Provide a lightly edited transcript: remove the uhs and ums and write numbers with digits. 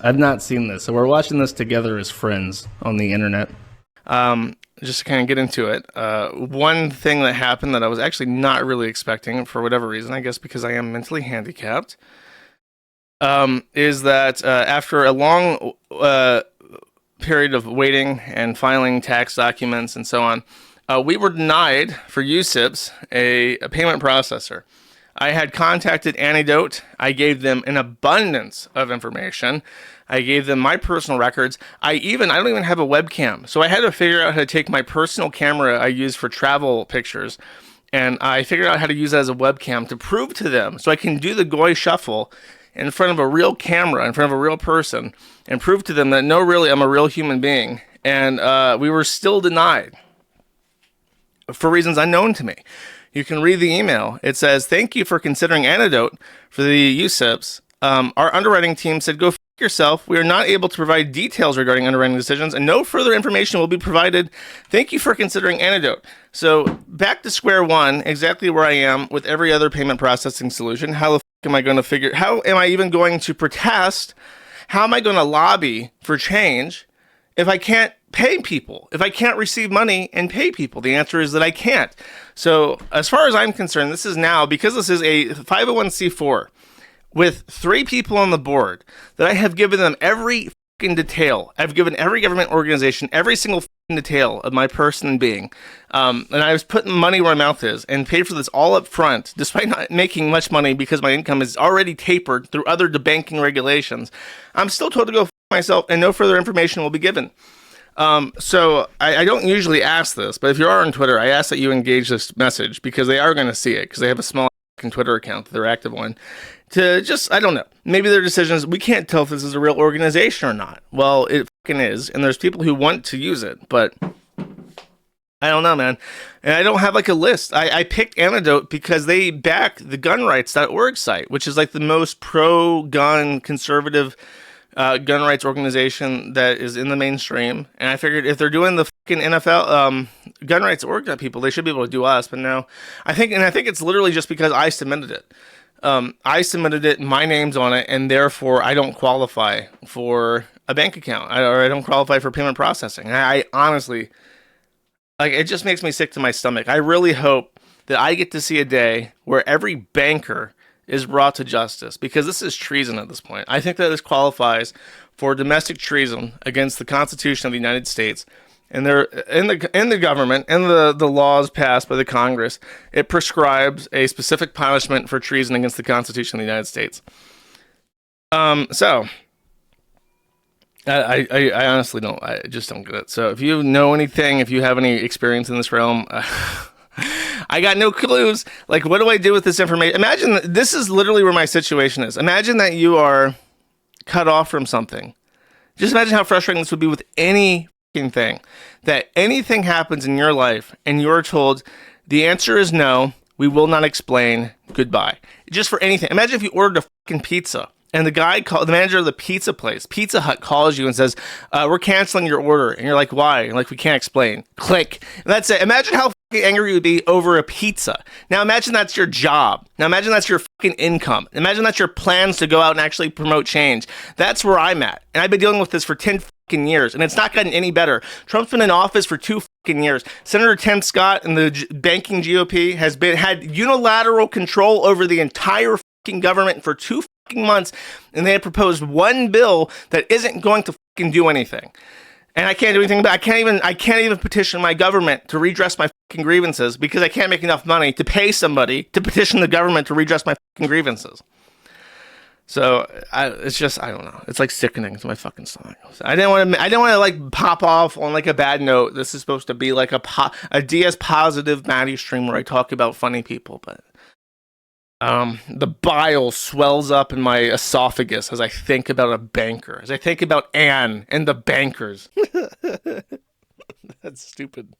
I've not seen this, so we're watching this together as friends on the internet. Just to kind of get into it, one thing that happened that I was actually not really expecting for whatever reason, I guess because I am mentally handicapped, is that after a long period of waiting and filing tax documents and so on, we were denied for USIPS a payment processor. I had contacted Antidote. I gave them an abundance of information. I gave them my personal records. I don't even have a webcam. So I had to figure out how to take my personal camera I use for travel pictures, and I figured out how to use that as a webcam to prove to them so I can do the Goy Shuffle in front of a real camera, in front of a real person, and prove to them that no, really, I'm a real human being. And we were still denied for reasons unknown to me. You can read the email. It says, "Thank you for considering Antidote for the USIPS. Our underwriting team said, go f*** yourself. We are not able to provide details regarding underwriting decisions, and no further information will be provided. Thank you for considering Antidote." So back to square one, exactly where I am with every other payment processing solution. How the f*** am I going to figure? How am I even going to protest? How am I going to lobby for change if I can't pay people, if I can't receive money and pay people? The answer is that I can't. So as far as I'm concerned, this is now, because this is a 501c4 with 3 people on the board, that I have given them every fucking detail. I've given every government organization every single fucking detail of my person and being. And I was putting money where my mouth is and paid for this all up front, despite not making much money because my income is already tapered through other debanking regulations. I'm still told to go myself, and no further information will be given. So I don't usually ask this, but if you are on Twitter, I ask that you engage this message because they are going to see it because they have a small Twitter account that they're active on. To just, I don't know, maybe their decisions, we can't tell if this is a real organization or not. Well, it fucking is, and there's people who want to use it, but I don't know, man. And I don't have like a list. I picked Antidote because they back the gunrights.org site, which is like the most pro-gun conservative gun rights organization that is in the mainstream. And I figured if they're doing the fucking NFL gun rights org people, they should be able to do us. But no, I think it's literally just because I submitted it. I submitted it, my name's on it, and therefore I don't qualify for a bank account, or I don't qualify for payment processing. I honestly, like, it just makes me sick to my stomach. I really hope that I get to see a day where every banker is brought to justice, because this is treason at this point. I think that this qualifies for domestic treason against the Constitution of the United States. And they're in the government and the laws passed by the Congress, it prescribes a specific punishment for treason against the Constitution of the United States. So I honestly don't. I just don't get it. So if you know anything, if you have any experience in this realm, I got no clues. Like, what do I do with this information? Imagine this is literally where my situation is. Imagine that you are cut off from something. Just imagine how frustrating this would be with any thing, that anything happens in your life and you're told the answer is no, we will not explain, goodbye. Just for anything. Imagine if you ordered a fucking pizza and the manager of the pizza place, Pizza Hut, calls you and says, we're canceling your order. And you're like, why? You're like, we can't explain. Click. And that's it. Imagine how fucking angry you would be over a pizza. Now imagine that's your job. Now imagine that's your fucking income. Imagine that's your plans to go out and actually promote change. That's where I'm at. And I've been dealing with this for 10 fucking years, and it's not gotten any better. Trump's been in office for 2 fucking years. Senator Tim Scott and the banking GOP has had unilateral control over the entire fucking government for 2 fucking months, and they had proposed one bill that isn't going to fucking do anything. And I can't do anything about it. I can't even petition my government to redress my fucking grievances because I can't make enough money to pay somebody to petition the government to redress my fucking grievances. So it's just, I don't know. It's like sickening to my fucking stomach. So I didn't want to like pop off on like a bad note. This is supposed to be like a DS positive Maddie stream where I talk about funny people, but the bile swells up in my esophagus as I think about a banker, as I think about Anne and the bankers. That's stupid.